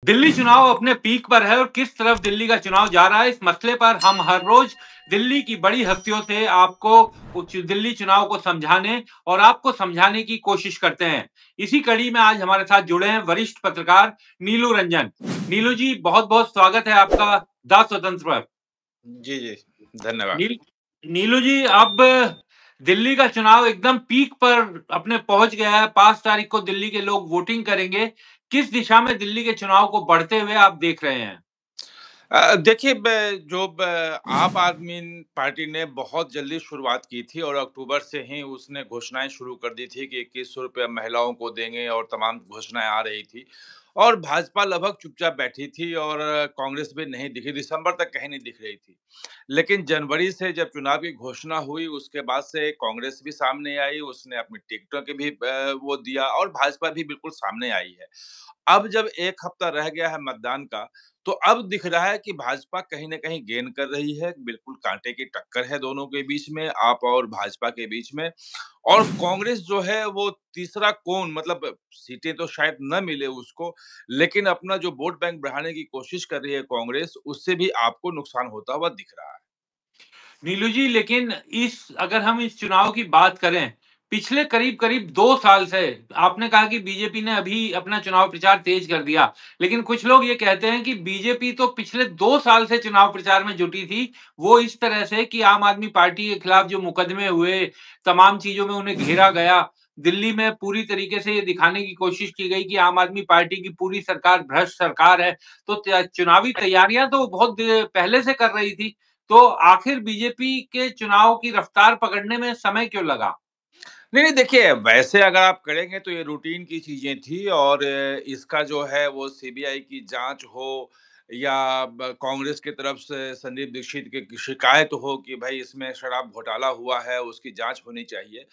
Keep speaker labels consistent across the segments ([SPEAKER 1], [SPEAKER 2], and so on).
[SPEAKER 1] दिल्ली चुनाव अपने पीक पर है और किस तरफ दिल्ली का चुनाव जा रहा है, इस मसले पर हम हर रोज दिल्ली की बड़ी हस्तियों से आपको दिल्ली चुनाव को समझाने और आपको समझाने की कोशिश करते हैं। इसी कड़ी में आज हमारे साथ जुड़े हैं वरिष्ठ पत्रकार नीलू रंजन। नीलू जी, बहुत-बहुत स्वागत है आपका द स्वतंत्र पर।
[SPEAKER 2] जी, जी। धन्यवाद।
[SPEAKER 1] नील नीलू जी, अब दिल्ली का चुनाव एकदम पीक पर अपने पहुंच गया है। 5 तारीख को दिल्ली के लोग वोटिंग करेंगे। किस दिशा में दिल्ली के चुनाव को बढ़ते हुए आप देख रहे हैं?
[SPEAKER 2] देखिए ब जो ब आप आदमी पार्टी ने बहुत जल्दी शुरुआत की थी और अक्टूबर से ही उसने घोषणाएँ शुरू कर दी थी कि ₹2100 महिलाओं को देंगे और तमाम घोषणाएँ आ रही थी। और भाजपा लगभग चुपचाप बैठी थी और कांग्रेस भी नहीं दिखी, दिसंबर तक कहीं नहीं दिख रही थी। लेकिन जनवरी से जब चुनाव की घोषणा हुई, उसके बाद से कांग्रेस भी सामने आई, उसने अपनी टिकटों के भी वो दिया और भाजपा भी बिल्कुल सामने आई है। अब जब 1 हफ्ता रह गया है मतदान का, तो अब दिख रहा है कि भाजपा कहीं न कहीं गेन कर रही है, बिल्कुल कांटे की टक्कर है दोनों के बीच में, आप और भाजपा के बीच में। और कांग्रेस जो है वो तीसरा कोन मतलब सीटें तो शायद ना मिले उसको, लेकिन अपना जो वोट बैंक बढ़ाने की कोशिश कर रही है कांग्रेस, उससे भी आपको नुकसान होता हुआ दिख रहा है।
[SPEAKER 1] नीलू जी, लेकिन इस अगर हम इस चुनाव की बात करें, पिछले करीब-करीब 2 साल से आपने कहा कि बीजेपी ने अभी अपना चुनाव प्रचार तेज कर दिया। लेकिन कुछ लोग ये कहते हैं कि बीजेपी तो पिछले 2 साल से चुनाव प्रचार में जुटी थी। वो इस तरह से कि आम आदमी पार्टी के खिलाफ जो मुकदमे हुए, तमाम चीज़ों में उन्हें घेरा गया। दिल्ली में पूरी तरीके से ये दिखाने की कोशिश की गई कि आम आदमी पार्टी की पूरी सरकार भ्रष्ट सरकार है। तो चुनावी तैयारियां तो बहुत पहले से कर रही थी। तो आखिर बीजेपी के चुनाव की रफ्तार पकड़ने में समय क्यों लगा?
[SPEAKER 2] नहीं, नहीं देखिए, वैसे अगर आप करेंगे तो ये रूटीन की चीज़ें थी और इसका जो है वो सीबीआई की जाँच हो या ब कांग्रेस की तरफ से संदीप दीक्षित की शिकायत हो कि भाई इसमें शराब घोटाला हुआ है, उसकी जाँच होनी चाहिए।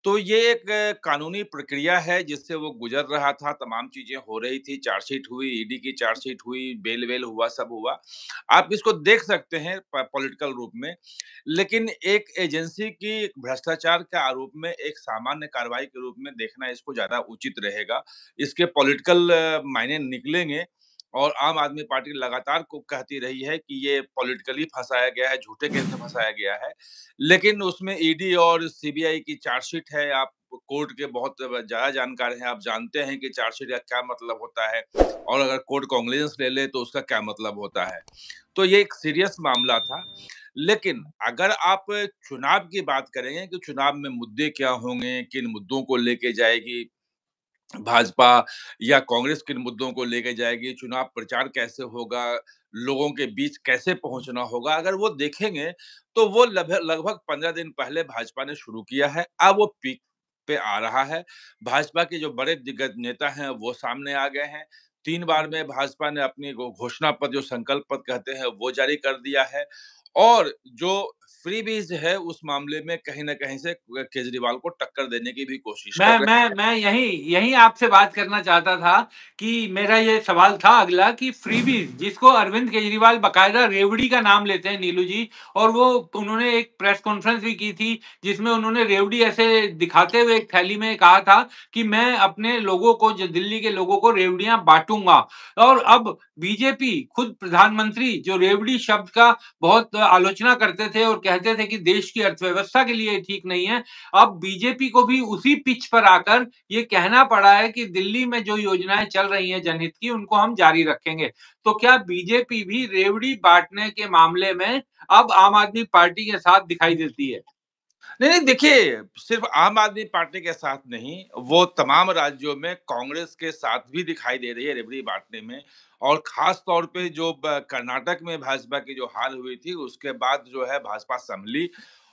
[SPEAKER 2] तो ये एक कानूनी प्रक्रिया है जिससे वो गुज़र रहा था, तमाम चीज़ें हो रही थी, चार्जशीट हुई, ईडी की चार्जशीट हुई, बेल-वेल हुआ, सब हुआ। आप इसको देख सकते हैं पॉलिटिकल रूप में। लेकिन एक एजेंसी की भ्रष्टाचार के आरोप में एक सामान्य कार्रवाई के रूप में देखना इसको ज़्यादा उचित रहेगा। इसके पॉलिटिकल मायने निकलेंगे और आम आदमी पार्टी लगातार को कहती रही है कि ये पॉलिटिकली फँसाया गया है, झूठे केस में फँसाया गया है। लेकिन उसमें ईडी और सीबीआई की चार्जशीट है, आप कोर्ट के बहुत ज़्यादा जानकार हैं, आप जानते हैं कि चार्जशीट का क्या मतलब होता है और अगर कोर्ट कॉग्निजेंस ले ले तो उसका क्या मतलब होता है। तो ये एक सीरियस मामला था। लेकिन अगर आप चुनाव की बात करेंगे कि चुनाव में मुद्दे क्या होंगे, किन मुद्दों को लेके जाएगी भाजपा या कांग्रेस किन मुद्दों को लेके जाएगी, चुनाव प्रचार कैसे होगा, लोगों के बीच कैसे पहुँचना होगा, अगर वो देखेंगे, तो वो लगभग 15 दिन पहले भाजपा ने शुरू किया है। अब वो पीक पे आ रहा है। भाजपा के जो बड़े दिग्गज नेता हैं, वो सामने आ गए हैं। 3 बार में भाजपा ने अपनी घोषणा पत्र जो संकल्प पत्र कहते हैं, वो जारी कर दिया है और जो फ्रीबीज़ है, उस मामले में कहीं न कहीं से केजरीवाल को टक्कर देने की भी कोशिश कर
[SPEAKER 1] मैं
[SPEAKER 2] रहे
[SPEAKER 1] मैं
[SPEAKER 2] हैं।
[SPEAKER 1] मैं यही यही आपसे बात करना चाहता था कि मेरा ये सवाल था अगला कि फ्रीबीज़ जिसको अरविंद केजरीवाल बाकायदा रेवड़ी का नाम लेते हैं नीलू जी, और वो उन्होंने एक प्रेस कॉन्फ्रेंस भी की थी जिसमें उन्होंने रेवड़ी ऐसे दिखाते हुए एक थैली में कहा था कि मैं अपने लोगों को जो दिल्ली के लोगों को रेवड़ियाँ बाँटूँगा। और अब बीजेपी खुद प्रधानमंत्री जो रेवड़ी शब्द का बहुत आलोचना करते थे और कहते थे कि देश की अर्थव्यवस्था के लिए ठीक नहीं है। अब बीजेपी को भी उसी पिच पर आकर ये कहना पड़ा है कि दिल्ली में जो योजनाएं चल रही हैं जनहित की उनको हम जारी रखेंगे। तो क्या बीजेपी भी रेवड़ी बांटने के मामले में अब आम आदमी पार्टी के साथ दिखाई देती है?
[SPEAKER 2] नहीं, नहीं देखिए, सिर्फ़ आम आदमी पार्टी के साथ नहीं, वो तमाम राज्यों में कांग्रेस के साथ भी दिखाई दे रही है रेवड़ी बाँटने में और ख़ास तौर पे जो ब कर्नाटक में भाजपा की जो हार हुई थी, उसके बाद जो है भाजपा सँभली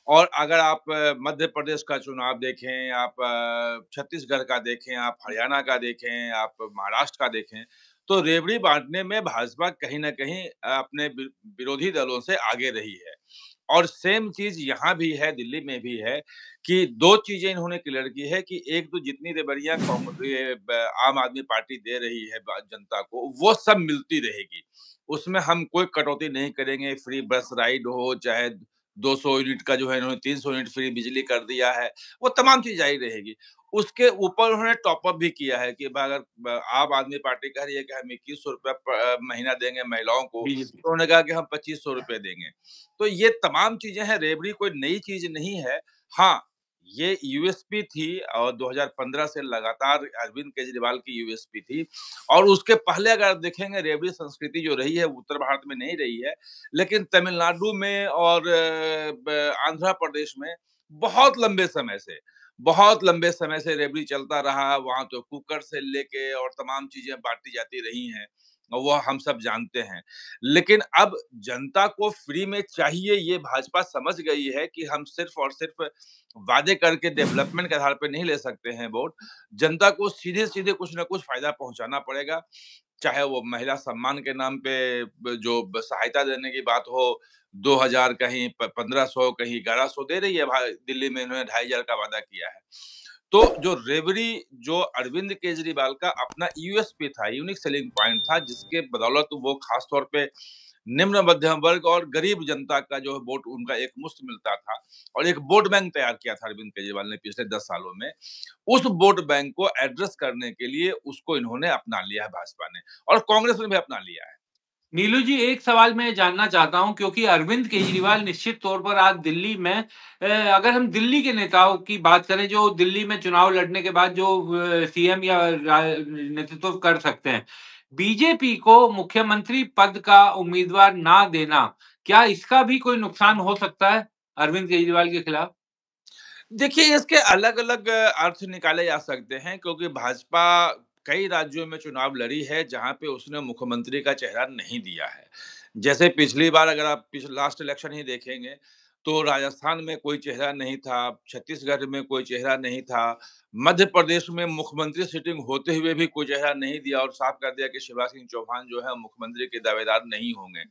[SPEAKER 2] और अगर आप मध्य प्रदेश का चुनाव देखें, आप छत्तीसगढ़ का देखें, आप हरियाणा का देखें, आप महाराष्ट्र का देखें, तो रेवड़ी बाँटने में भाजपा कहीं न कहीं अपने विरोधी दलों से आगे रही है। और सेम चीज़ यहाँ भी है, दिल्ली में भी है कि 2 चीज़ें इन्होंने क्लियर की है कि एक तो जितनी रेवड़ियाँ ये ब आम आदमी पार्टी दे रही है जनता को, वो सब मिलती रहेगी। उसमें हम कोई कटौती नहीं करेंगे, फ्री बस राइड हो, चाहे 200 यूनिट का जो है इन्होंने 300 यूनिट फ्री बिजली कर दिया है, वो तमाम चीज़ जारी रहेगी। उसके ऊपर उन्होंने टॉप अप भी किया है कि भाई अगर आम आदमी पार्टी कह रही है कि हम ₹2100 महीना देंगे महिलाओं को,
[SPEAKER 1] बीजेपी।
[SPEAKER 2] तो उन्होंने कहा कि हम ₹2500 देंगे। तो ये तमाम चीज़ें हैं, रेवड़ी कोई नई चीज़ नहीं है। हाँ, ये यूएसपी थी और 2015 से लगातार अरविंद केजरीवाल की यूएसपी थी और उसके पहले अगर आप देखेंगे रेवड़ी संस्कृति जो रही है, उत्तर भारत में नहीं रही है, लेकिन तमिलनाडु में और आंध्र प्रदेश में बहुत लंबे समय से रेवड़ी चलता रहा। वहां तो कुकर से लेके और तमाम चीजें बांटी जाती रही हैं और वो हम सब जानते हैं। लेकिन अब जनता को फ्री में चाहिए, ये भाजपा समझ गई है कि हम सिर्फ और सिर्फ वादे करके डेवलपमेंट के आधार पर नहीं ले सकते हैं वोट। जनता को सीधे सीधे कुछ ना कुछ फायदा पहुंचाना पड़ेगा, चाहे वो महिला सम्मान के नाम पे जो सहायता देने की बात हो, 2000 कहीं 1500 कहीं 1100 दे रही है। दिल्ली में इन्होंने 2500 का वादा किया है। तो जो रेवड़ी, जो अरविंद केजरीवाल का अपना यूएसपी था, यूनिक सेलिंग पॉइंट था, जिसके बदौलत वो खास तौर पे निम्न मध्यम वर्ग और गरीब जनता का जो है वोट उनका एक मुश्त मिलता था और एक वोट बैंक तैयार किया था अरविंद केजरीवाल ने पिछले 10 सालों में। उस वोट बैंक को एड्रेस करने के लिए उसको इन्होंने अपना लिया है भाजपा ने और कांग्रेस ने भी अपना लिया है।
[SPEAKER 1] नीलू जी, एक सवाल मैं जानना चाहता हूँ, क्योंकि अरविंद केजरीवाल निश्चित तौर पर आज दिल्ली में अगर हम दिल्ली के नेताओं की बात करें जो दिल्ली में चुनाव लड़ने के बाद जो सीएम या नेतृत्व कर सकते हैं, बीजेपी को मुख्यमंत्री पद का उम्मीदवार ना देना, क्या इसका भी कोई नुकसान हो सकता है अरविंद केजरीवाल के खिलाफ?
[SPEAKER 2] देखिए, इसके अलग-अलग अर्थ निकाले जा सकते हैं क्योंकि भाजपा कई राज्यों में चुनाव लड़ी है जहाँ पे उसने मुख्यमंत्री का चेहरा नहीं दिया है। जैसे पिछली बार अगर आप लास्ट इलेक्शन ही देखेंगे, तो राजस्थान में कोई चेहरा नहीं था, छत्तीसगढ़ में कोई चेहरा नहीं था, मध्य प्रदेश में मुख्यमंत्री सिटिंग होते हुए भी कोई चेहरा नहीं दिया और साफ कर दिया कि शिवराज सिंह चौहान जो है मुख्यमंत्री के दावेदार नहीं होंगे।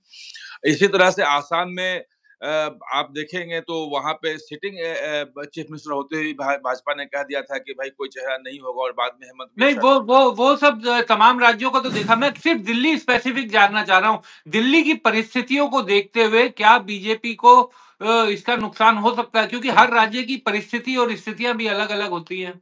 [SPEAKER 2] इसी तरह से आसाम में आप देखेंगे तो वहाँ पे सिटिंग चीफ मिनिस्टर होते हुए भाजपा ने कह दिया था कि भाई कोई चेहरा नहीं होगा और बाद में हेमंत
[SPEAKER 1] नहीं,
[SPEAKER 2] बिस्वा।
[SPEAKER 1] वो सब तमाम राज्यों का तो देखा, मैं सिर्फ दिल्ली स्पेसिफिक जानना चाह रहा हूँ। दिल्ली की परिस्थितियों को देखते हुए क्या बीजेपी को इसका नुकसान हो सकता है? क्योंकि हर राज्य की परिस्थिति और स्थितियाँ भी अलग-अलग होती हैं।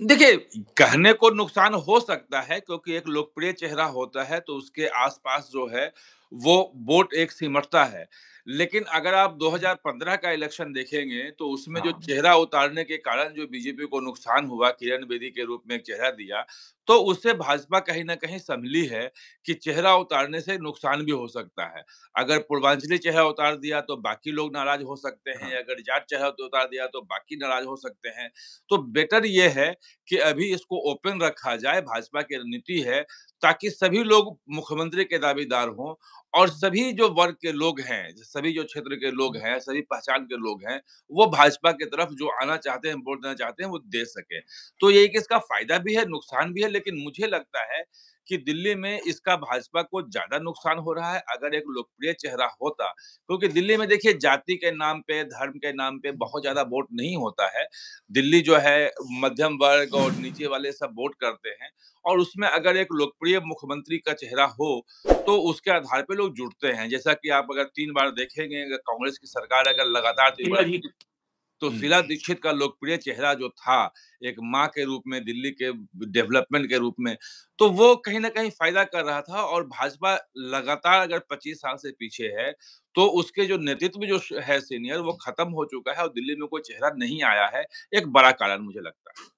[SPEAKER 2] देखिए, कहने को नुकसान हो सकता है क्योंकि एक लोकप्रिय चेहरा होता है तो उसके आस-पास जो है वो वोट एक सिमटता है। लेकिन अगर आप 2015 का इलेक्शन देखेंगे तो उसमें जो
[SPEAKER 1] हाँ।
[SPEAKER 2] चेहरा उतारने के कारण जो बीजेपी को नुकसान हुआ, किरण बेदी के रूप में एक चेहरा दिया, तो उससे भाजपा कहीं न कहीं सँभली है कि चेहरा उतारने से नुकसान भी हो सकता है। अगर पूर्वांचली चेहरा उतार दिया तो बाकी लोग नाराज़ हो सकते हैं,
[SPEAKER 1] हाँ।
[SPEAKER 2] अगर जाट चेहरा उतार दिया तो बाकी नाराज़ हो सकते हैं। तो बेटर ये है कि अभी इसको ओपन रखा जाए, भाजपा की रणनीति है, ताकि सभी लोग मुख्यमंत्री के दावेदार हों और सभी जो वर्ग के लोग हैं, सभी जो क्षेत्र के लोग हैं, सभी पहचान के लोग हैं, वो भाजपा की तरफ जो आना चाहते हैं, वोट देना चाहते हैं, वो दे सकें। तो ये कि इसका फ़ायदा भी है, नुकसान भी है, लेकिन मुझे लगता है कि दिल्ली में इसका भाजपा को ज़्यादा नुकसान हो रहा है, अगर एक लोकप्रिय चेहरा होता। क्योंकि दिल्ली में देखिए जाति के नाम पे, धर्म के नाम पे बहुत ज़्यादा वोट नहीं होता है। दिल्ली जो है मध्यम वर्ग और नीचे वाले सब वोट करते हैं और उसमें अगर एक लोकप्रिय मुख्यमंत्री का चेहरा हो, तो उसके आधार पे लोग जुड़ते हैं। जैसा कि आप अगर 3 बार देखेंगे अगर कांग्रेस की सरकार अगर लगातार 3 बार
[SPEAKER 1] शीला जी।
[SPEAKER 2] जीती, तो
[SPEAKER 1] हुँ।
[SPEAKER 2] शीला दीक्षित का लोकप्रिय चेहरा जो था, एक माँ के रूप में, दिल्ली के डेवलपमेंट के रूप में, तो वो कहीं न कहीं फ़ायदा कर रहा था और भाजपा लगातार अगर 25 साल से पीछे है, तो उसके जो नेतृत्व जो है सीनियर, वो खत्म हो चुका है और दिल्ली में कोई चेहरा नहीं आया है। एक बड़ा कारण मुझे लगता है।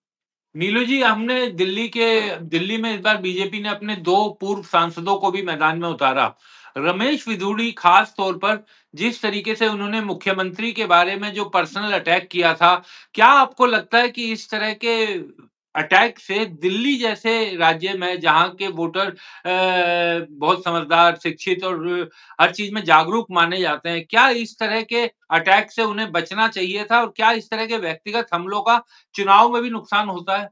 [SPEAKER 1] नीलू जी, हमने दिल्ली में इस बार बीजेपी ने अपने 2 पूर्व सांसदों को भी मैदान में उतारा। रमेश विधुड़ी खास तौर पर जिस तरीके से उन्होंने मुख्यमंत्री के बारे में जो पर्सनल अटैक किया था, क्या आपको लगता है कि इस तरह के अटैक से दिल्ली जैसे राज्य में जहाँ के वोटर बहुत समझदार, शिक्षित और हर चीज़ में जागरूक माने जाते हैं, क्या इस तरह के अटैक से उन्हें बचना चाहिए था? और क्या इस तरह के व्यक्तिगत हमलों का चुनाव में भी नुकसान होता है?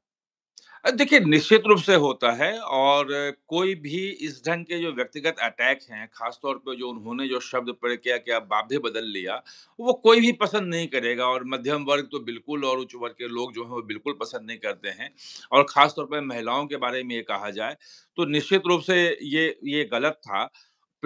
[SPEAKER 2] देखिए निश्चित रूप से होता है और कोई भी इस ढंग के जो व्यक्तिगत अटैक हैं, ख़ास तौर पे जो उन्होंने जो शब्द प्रयोग किया कि आप बाप भी बदल लिया, वो कोई भी पसंद नहीं करेगा और मध्यम वर्ग तो बिल्कुल और उच्च वर्ग के लोग जो हैं वो बिल्कुल पसंद नहीं करते हैं और ख़ास तौर पे महिलाओं के बारे में ये कहा जाए, तो निश्चित रूप से ये गलत था।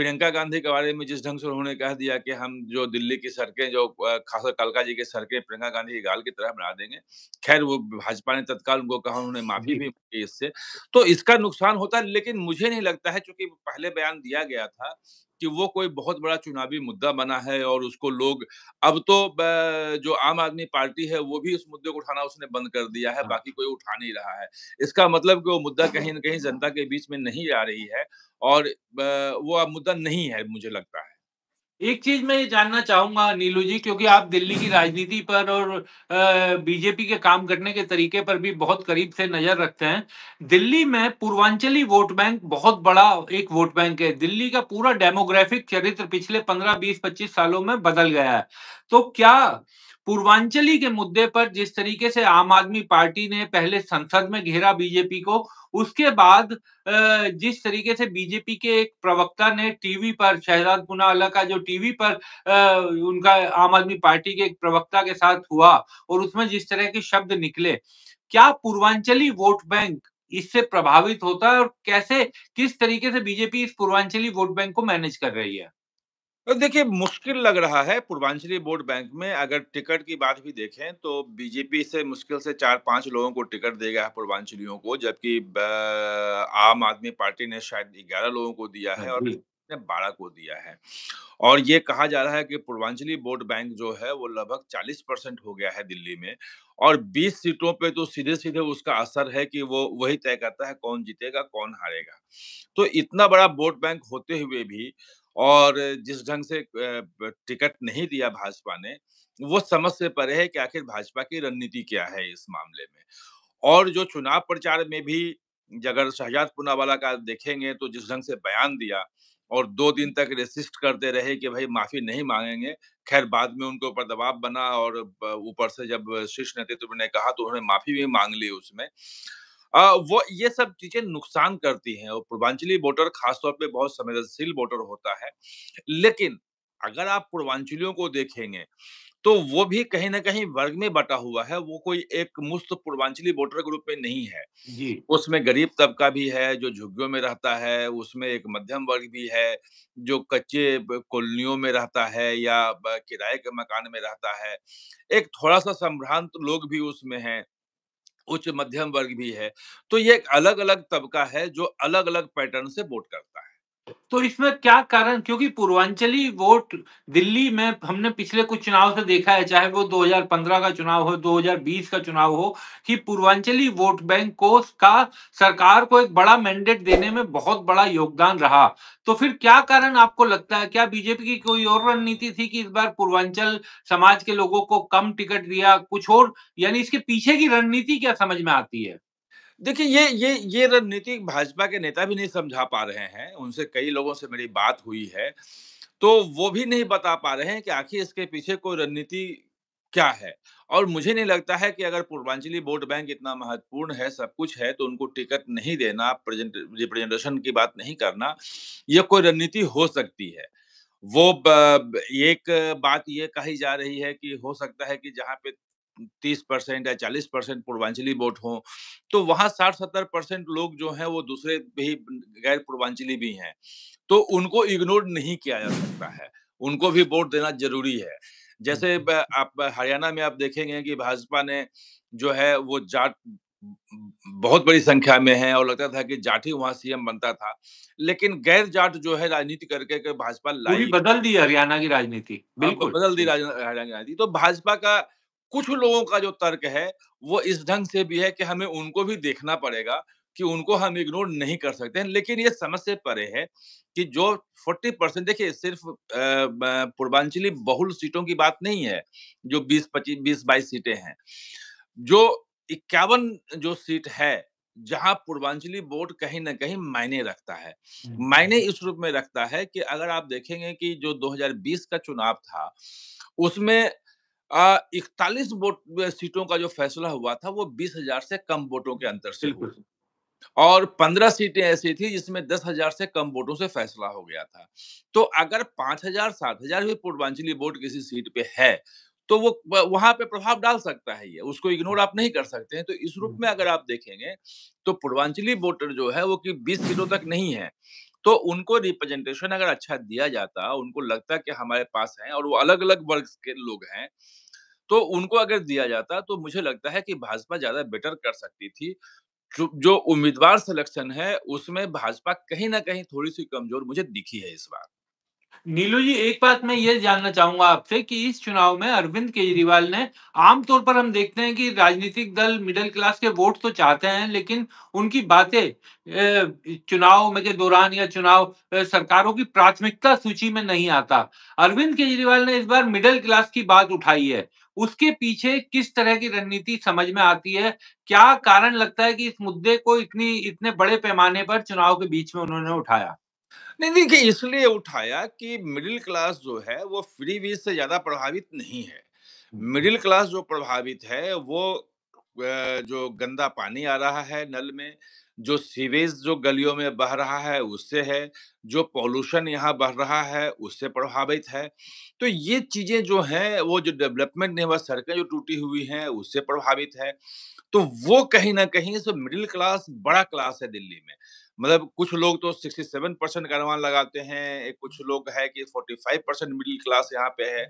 [SPEAKER 2] प्रियंका गांधी के बारे में जिस ढंग से उन्होंने कह दिया कि हम जो दिल्ली की सड़कें जो खासकर कालका जी की सड़कें प्रियंका गांधी की गाल की तरह बना देंगे। खैर वो भाजपा ने तत्काल उनको कहा, उन्होंने माफ़ी
[SPEAKER 1] जी।
[SPEAKER 2] भी माँगी इससे। तो इसका नुकसान होता है, लेकिन मुझे नहीं लगता है, चूँकि पहले बयान दिया गया था कि वो कोई बहुत बड़ा चुनावी मुद्दा बना है और उसको लोग अब तो जो आम आदमी पार्टी है वो भी इस मुद्दे को उठाना उसने बंद कर दिया है,
[SPEAKER 1] हाँ।
[SPEAKER 2] बाकी कोई उठा नहीं रहा है। इसका मतलब कि वो मुद्दा कहीं न कहीं जनता के बीच में नहीं आ रही है और वो अब मुद्दा नहीं है, मुझे लगता है।
[SPEAKER 1] एक चीज़ मैं ये जानना चाहूँगा नीलू जी, क्योंकि आप दिल्ली की राजनीति पर और बीजेपी के काम करने के तरीके पर भी बहुत करीब से नज़र रखते हैं। दिल्ली में पूर्वांचली वोट बैंक बहुत बड़ा एक वोट बैंक है। दिल्ली का पूरा डेमोग्राफिक चरित्र पिछले 15, 20, 25 सालों में बदल गया है। तो क्या पूर्वांचली के मुद्दे पर जिस तरीके से आम आदमी पार्टी ने पहले संसद में घेरा बीजेपी को, उसके बाद जिस तरीके से बीजेपी के एक प्रवक्ता ने टीवी पर शहजाद पूनावाला का जो टीवी पर उनका आम आदमी पार्टी के एक प्रवक्ता के साथ हुआ और उसमें जिस तरह के शब्द निकले, क्या पूर्वांचली वोट बैंक इससे प्रभावित होता है और कैसे किस तरीके से बीजेपी इस पूर्वांचली वोट बैंक को मैनेज कर रही है?
[SPEAKER 2] देखिए, मुश्किल लग रहा है पूर्वांचली वोट बैंक में। अगर टिकट की बात भी देखें तो बीजेपी से मुश्किल से 4-5 लोगों को टिकट देगा है पूर्वांचलियों को, जबकि आम आदमी पार्टी ने शायद 11 लोगों को दिया
[SPEAKER 1] हाँ
[SPEAKER 2] है और
[SPEAKER 1] जी।
[SPEAKER 2] ने 12 को दिया है। और ये कहा जा रहा है कि पूर्वांचली वोट बैंक जो है वो लगभग 40% हो गया है दिल्ली में, और 20 सीटों पे तो सीधे-सीधे उसका असर है कि वो वही तय करता है कौन जीतेगा, कौन हारेगा। तो इतना बड़ा वोट बैंक होते हुए भी और जिस ढंग से टिकट नहीं दिया भाजपा ने, वो समझ से परे है कि आखिर भाजपा की रणनीति क्या है इस मामले में। और जो चुनाव प्रचार में भी अगर शहजाद पूनावाला का देखेंगे तो जिस ढंग से बयान दिया और 2 दिन तक रेसिस्ट करते रहे कि भई माफ़ी नहीं माँगेंगे। ख़ैर बाद में उनके ऊपर दबाव बना और ऊपर से जब शीर्ष नेतृत्व ने कहा तो उन्होंने माफ़ी भी माँग ली उसमें। वो ये सब चीज़ें नुकसान करती हैं और पूर्वांचली वोटर ख़ास तौर पे बहुत संवेदनशील वोटर होता है। लेकिन अगर आप पूर्वांचलियों को देखेंगे तो वो भी कहीं न कहीं वर्ग में बँटा हुआ है, वो कोई एक मुश्त पूर्वांचली वोटर के रूप में नहीं है।
[SPEAKER 1] जी।
[SPEAKER 2] उसमें गरीब तबका भी है, जो झुग्गियों में रहता है, उसमें एक मध्यम वर्ग भी है, जो कच्चे कॉलोनियों में रहता है या किराए के मकान में रहता है। एक थोड़ा-सा संभ्रांत लोग भी उसमें हैं, उच्च मध्यम वर्ग भी है। तो ये एक अलग-अलग तबका है, जो अलग-अलग पैटर्न से वोट करता है।
[SPEAKER 1] तो इसमें क्या कारण, क्योंकि पूर्वांचली वोट दिल्ली में हमने पिछले कुछ चुनाव से देखा है, चाहे वो 2015 का चुनाव हो, 2020 का चुनाव हो, कि पूर्वांचली वोट बैंक को का सरकार को एक बड़ा मैंडेट देने में बहुत बड़ा योगदान रहा। तो फिर क्या कारण आपको लगता है, क्या बीजेपी की कोई और रणनीति थी कि इस बार पूर्वांचल समाज के लोगों को कम टिकट दिया, कुछ और, यानी इसके पीछे की रणनीति क्या समझ में आती है?
[SPEAKER 2] देखिए, ये रणनीति भाजपा के नेता भी नहीं समझा पा रहे हैं। उनसे कई लोगों से मेरी बात हुई है, तो वो भी नहीं बता पा रहे हैं कि आखिर इसके पीछे कोई रणनीति क्या है? और मुझे नहीं लगता है कि अगर पूर्वांचली वोट बैंक इतना महत्वपूर्ण है, सब कुछ है, तो उनको टिकट नहीं देना, रिप्रेजेंटेशन की बात नहीं करना, ये कोई रणनीति हो सकती है। वो एक बात ये कही जा रही है कि हो सकता है कि जहाँ पे 30% या 40% पूर्वांचली वोट हों, तो वहाँ 60-70% लोग जो हैं वो दूसरे भी गैर पूर्वांचली भी हैं। तो उनको इग्नोर नहीं किया जा सकता है, उनको भी वोट देना ज़रूरी है। जैसे आप हरियाणा में आप देखेंगे कि भाजपा ने जो है वो जाट बहुत बड़ी संख्या में है और लगता था कि जाट ही वहाँ सीएम बनता था। लेकिन गैर जाट जो है राजनीति करके के भाजपा
[SPEAKER 1] पूरी
[SPEAKER 2] लाई,
[SPEAKER 1] बदल दी है हरियाणा की राजनीति।
[SPEAKER 2] अब
[SPEAKER 1] बिल्कुल।
[SPEAKER 2] बदल दी हरियाणा राजनीति। तो भाजपा का कुछ लोगों का जो तर्क है, वो इस ढंग से भी है कि हमें उनको भी देखना पड़ेगा कि उनको हम इग्नोर नहीं कर सकते हैं। लेकिन ये समझ से परे है कि जो 40% देखिए सिर्फ़ पूर्वांचली बहुल सीटों की बात नहीं है, जो 20-22 सीटें हैं। जो 51 जो सीट है, जहाँ पूर्वांचली वोट कहीं न कहीं मायने रखता है। मायने इस रूप में रखता है कि अगर आप देखेंगे कि जो 2020 का चुनाव था, उसमें 41 सीटों का जो फैसला हुआ था, वो 20,000 से कम वोटों के अंतर से हुआ।
[SPEAKER 1] बिल्कुल।
[SPEAKER 2] और 15 सीटें ऐसी थी जिसमें 10,000 से कम वोटों से फैसला हो गया था। तो अगर 5,000 7,000 भी पूर्वांचली वोट किसी सीट पे है, तो वो वहाँ पे प्रभाव डाल सकता है ये, उसको इग्नोर आप नहीं कर सकते हैं। तो इस रूप में अगर आप देखेंगे, तो पूर्वांचली वोटर जो है वो कि 20 सीटों तक नहीं है, तो उनको रिप्रेजेंटेशन अगर अच्छा दिया जाता, उनको लगता कि हमारे पास हैं और वो अलग-अलग वर्ग के लोग हैं, तो उनको अगर दिया जाता, तो मुझे लगता है कि भाजपा ज़्यादा बेटर कर सकती थी। जो जो उम्मीदवार सिलेक्शन है, उसमें भाजपा कहीं न कहीं थोड़ी-सी कमज़ोर मुझे दिखी है इस बार।
[SPEAKER 1] नीलू जी, एक बात मैं ये जानना चाहूँगा आपसे कि इस चुनाव में अरविंद केजरीवाल ने आम तौर पर हम देखते हैं कि राजनीतिक दल मिडल क्लास के वोट तो चाहते हैं, लेकिन उनकी बातें चुनाव में के दौरान या चुनाव सरकारों की प्राथमिकता सूची में नहीं आता। अरविंद केजरीवाल ने इस बार मिडल क्लास की बात उठाई है। उसके पीछे किस तरह की रणनीति समझ में आती है? क्या कारण लगता है कि इस मुद्दे को इतने बड़े पैमाने पर चुनाव के बीच में उन्होंने उठाया?
[SPEAKER 2] नहीं देखिए, इसलिए उठाया कि मिडिल क्लास जो है, वो फ्रीबीज़ से ज़्यादा प्रभावित नहीं है। मिडिल क्लास जो प्रभावित है, वो जो गंदा पानी आ रहा है नल में, जो सीवेज जो गलियों में बह रहा है, उससे है, जो पॉल्यूशन यहाँ बढ़ रहा है, उससे प्रभावित है। तो ये चीज़ें जो हैं, वो जो डेवलपमेंट नहीं हुआ, सड़कें जो टूटी हुई हैं, उससे प्रभावित है। तो वो कहीं न कहीं से मिडिल क्लास बड़ा क्लास है दिल्ली में। मतलब कुछ लोग तो 67% का अनुमान लगाते हैं, एक कुछ लोग है कि 45% मिडिल क्लास यहाँ पे है।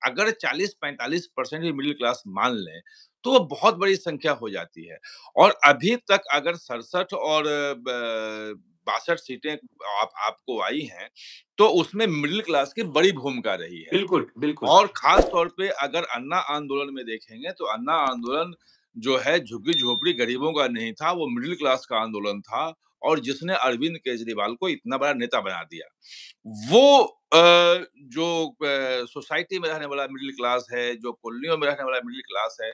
[SPEAKER 2] अगर 40-45% भी मिडिल क्लास मान लें, तो वो बहुत बड़ी संख्या हो जाती है। और अभी तक अगर 67 और ब 62 सीटें आपको आई हैं, तो उसमें मिडिल क्लास की बड़ी भूमिका रही है।
[SPEAKER 1] बिल्कुल, बिल्कुल।
[SPEAKER 2] और खास तौर पे अगर अन्ना आंदोलन में देखेंगे तो अन्ना आंदोलन जो है झुग्गी-झोपड़ी गरीबों का नहीं था, वो मिडिल क्लास का आंदोलन था और जिसने अरविंद केजरीवाल को इतना बड़ा नेता बना दिया। वो जो सोसाइटी में रहने वाला मिडिल क्लास है, जो कॉलोनियों में रहने वाला मिडिल क्लास है,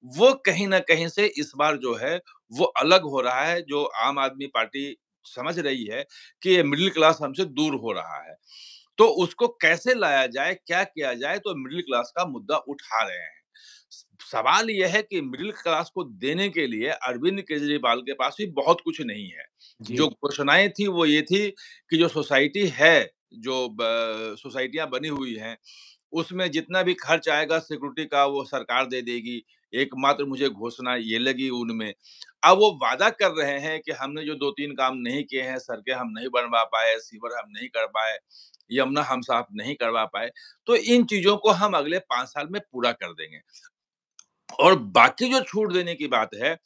[SPEAKER 2] वो कहीं न कहीं से इस बार जो है, वो अलग हो रहा है, जो आम आदमी पार्टी समझ रही है कि ये मिडिल क्लास हमसे दूर हो रहा है। तो उसको कैसे लाया जाए, क्या किया जाए, तो मिडिल क्लास का मुद्दा उठा रहे हैं। सवाल ये है कि मिडिल क्लास को देने के लिए अरविंद केजरीवाल के पास भी बहुत कुछ नहीं है। जो
[SPEAKER 1] जी।
[SPEAKER 2] घोषणाएँ थी वो ये थी कि जो सोसाइटी है, जो सोसाइटियाँ बनी हुई हैं, उसमें जितना भी खर्च आएगा सिक्योरिटी का वो सरकार दे देगी। एकमात्र मुझे घोषणा ये लगी उनमें। अब वो वादा कर रहे हैं कि हमने जो 2-3 काम नहीं किए हैं, सड़कें हम नहीं बनवा पाए, सीवर हम नहीं कर पाए, यमुना हम साफ नहीं करवा पाए, तो इन चीज़ों को हम अगले 5 साल में पूरा कर देंगे। और बाकी जो छूट देने की बात है,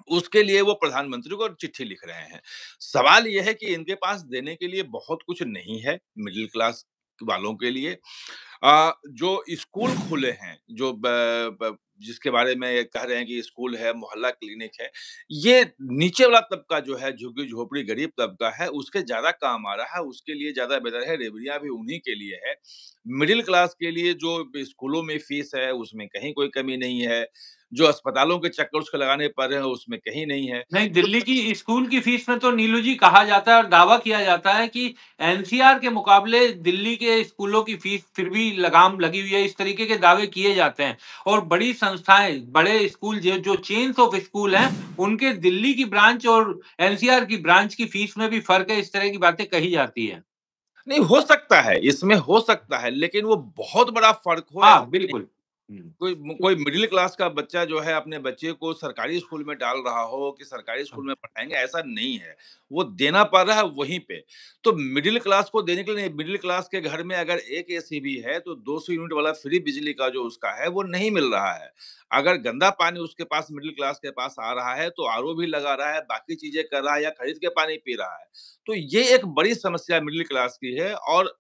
[SPEAKER 2] उसके लिए वो प्रधानमंत्री को चिट्ठी लिख रहे हैं। सवाल ये है कि इनके पास देने के लिए बहुत कुछ नहीं है, मिडल क्लास वालों के लिए। जो स्कूल खुले हैं, जो ब ब जिसके बारे में ये कह रहे हैं कि स्कूल है, मोहल्ला क्लिनिक है, ये नीचे वाला तबका जो है, झुग्गी-झोपड़ी गरीब तबका है, उसके ज़्यादा काम आ रहा है, उसके लिए ज़्यादा बेहतर है, रेवड़ियाँ भी उन्हीं के लिए है। मिडल क्लास के लिए जो स्कूलों में फीस है, उसमें कहीं कोई कमी नहीं है, जो अस्पतालों के चक्कर उसको लगाने पड़ रहे हैं, उसमें कहीं नहीं है।
[SPEAKER 1] नहीं,
[SPEAKER 2] तो
[SPEAKER 1] दिल्ली की स्कूल की फीस में तो नीलू जी कहा जाता है और दावा किया जाता है कि एनसीआर के मुकाबले दिल्ली के स्कूलों की फीस फिर भी लगाम लगी हुई है, इस तरीके के दावे किए जाते हैं। और बड़ी संस्थाएँ, बड़े स्कूल जो जो चेन्स ऑफ स्कूल हैं, उनके दिल्ली की ब्रांच और एनसीआर की ब्रांच की फीस में भी फ़र्क है, इस तरह की बातें कही जाती हैं।
[SPEAKER 2] नहीं हो सकता है, इसमें हो सकता है, लेकिन वो बहुत बड़ा फ़र्क हो
[SPEAKER 1] हाँ,
[SPEAKER 2] ऐसा
[SPEAKER 1] बिल्कुल। हुँ।
[SPEAKER 2] कोई मिडिल क्लास का बच्चा जो है अपने बच्चे को सरकारी स्कूल में डाल रहा हो कि सरकारी स्कूल में पढ़ाएँगे ऐसा नहीं है। वो देना पड़ रहा है वहीं पे। तो मिडिल क्लास को देने के लिए मिडिल क्लास के घर में अगर 1 एसी भी है तो 200 यूनिट वाला फ्री बिजली का जो उसका है वो नहीं मिल रहा है। अगर गंदा पानी उसके पास मिडिल क्लास के पास आ रहा है तो आरओ भी लगा रहा है, बाकी चीज़ें कर रहा है या खरीद के पानी पी रहा है। तो ये एक बड़ी समस्या मिडिल क्लास की है और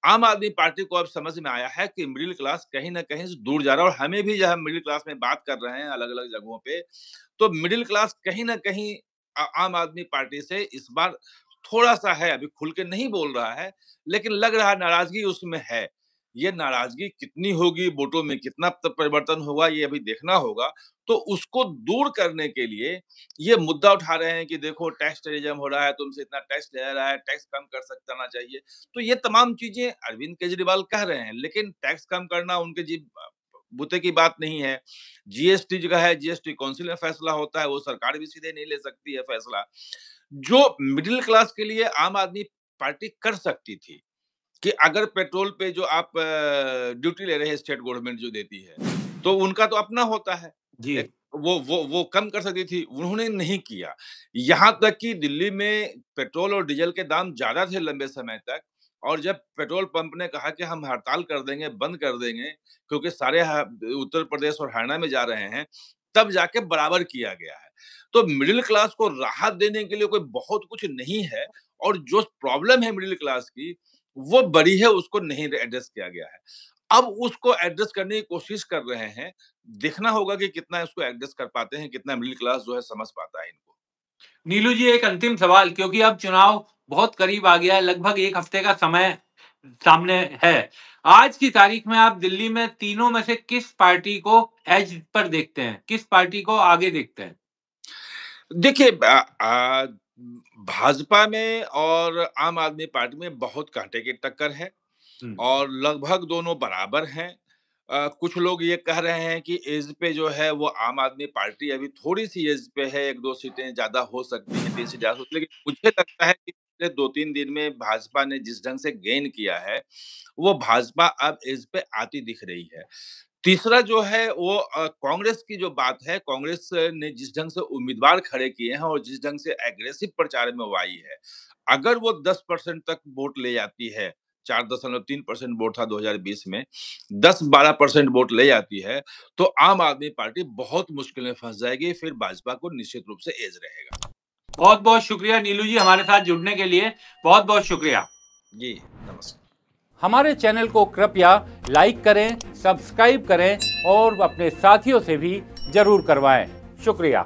[SPEAKER 2] आम आदमी पार्टी को अब समझ में आया है कि मिडिल क्लास कहीं न कहीं से दूर जा रहा है और हमें भी जब हम मिडिल क्लास में बात कर रहे हैं अलग-अलग जगहों पे, तो मिडिल क्लास कहीं न कहीं आम आदमी पार्टी से इस बार थोड़ा-सा है, अभी खुल के नहीं बोल रहा है, लेकिन लग रहा है नाराज़गी उसमें है। ये नाराज़गी कितनी होगी, वोटों में कितना परिवर्तन होगा, ये अभी देखना होगा। तो उसको दूर करने के लिए ये मुद्दा उठा रहे हैं कि देखो टैक्स टेररिज़्म हो रहा है, तुमसे इतना टैक्स ले रहा है, टैक्स कम कर सकना चाहिए। तो ये तमाम चीज़ें अरविंद केजरीवाल कह रहे हैं, लेकिन टैक्स कम करना उनके बूते की बात नहीं है। जीएसटी जो है, जीएसटी काउंसिल में फैसला होता है, वो सरकार भी सीधे नहीं ले सकती है फैसला। जो मिडिल क्लास के लिए आम आदमी पार्टी कर सकती थी, कि अगर पेट्रोल पे जो आप ड्यूटी ले रहे हैं स्टेट गवर्नमेंट जो देती है, तो उनका तो अपना होता है।
[SPEAKER 1] जी।
[SPEAKER 2] वो कम कर सकती थी, उन्होंने नहीं किया। यहाँ तक कि दिल्ली में पेट्रोल और डीज़ल के दाम ज़्यादा थे लंबे समय तक, और जब पेट्रोल पंप ने कहा कि हम हड़ताल कर देंगे, बंद कर देंगे, क्योंकि सारे उत्तर प्रदेश और हरियाणा में जा रहे हैं, तब जाके बराबर किया गया है। तो मिडिल क्लास को राहत देने के लिए कोई बहुत कुछ नहीं है, और जो प्रॉब्लम है मिडिल क्लास की, वो बड़ी है, उसको नहीं एड्रेस किया गया है। अब उसको एड्रेस करने की कोशिश कर रहे हैं। देखना होगा कि कितना इसको एडजस्ट कर पाते हैं, कितना मिडिल क्लास जो है समझ पाता है इनको।
[SPEAKER 1] नीलू जी, एक अंतिम सवाल, क्योंकि अब चुनाव बहुत करीब आ गया है, लगभग 1 हफ्ते का समय सामने है। आज की तारीख में आप दिल्ली में तीनों में से किस पार्टी को एज पर देखते हैं? किस पार्टी को आगे देखते हैं?
[SPEAKER 2] देखिए भाजपा में और आम आदमी पार्टी में बहुत कांटे की टक्कर है,
[SPEAKER 1] हुँ।
[SPEAKER 2] और लगभग दोनों बराबर हैं। कुछ लोग ये कह रहे हैं कि एज पे जो है वो आम आदमी पार्टी अभी थोड़ी-सी एज पे है, 1-2 सीटें ज़्यादा हो सकती हैं, 3 सीटें ज़्यादा हो सकती हैं, लेकिन मुझे लगता है कि पिछले 2-3 दिन में भाजपा ने जिस ढंग से गेन किया है, वो भाजपा अब एज पे आती दिख रही है। तीसरा जो है वो कांग्रेस की जो बात है, कांग्रेस ने जिस ढंग से उम्मीदवार खड़े किए हैं और जिस ढंग से एग्रेसिव प्रचार में वो आई है, अगर वो 10% तक वोट ले जाती है, 4.3% वोट था 2020 में, 10-12% वोट ले जाती है, तो आम आदमी पार्टी बहुत मुश्किल में फँस जाएगी, फिर भाजपा को निश्चित रूप से एज रहेगा।
[SPEAKER 1] बहुत-बहुत शुक्रिया नीलू जी हमारे साथ जुड़ने के लिए। बहुत-बहुत शुक्रिया।
[SPEAKER 2] जी, नमस्कार।
[SPEAKER 1] हमारे चैनल को कृपया लाइक करें, सब्सक्राइब करें और अपने साथियों से भी ज़रूर करवाएं। शुक्रिया।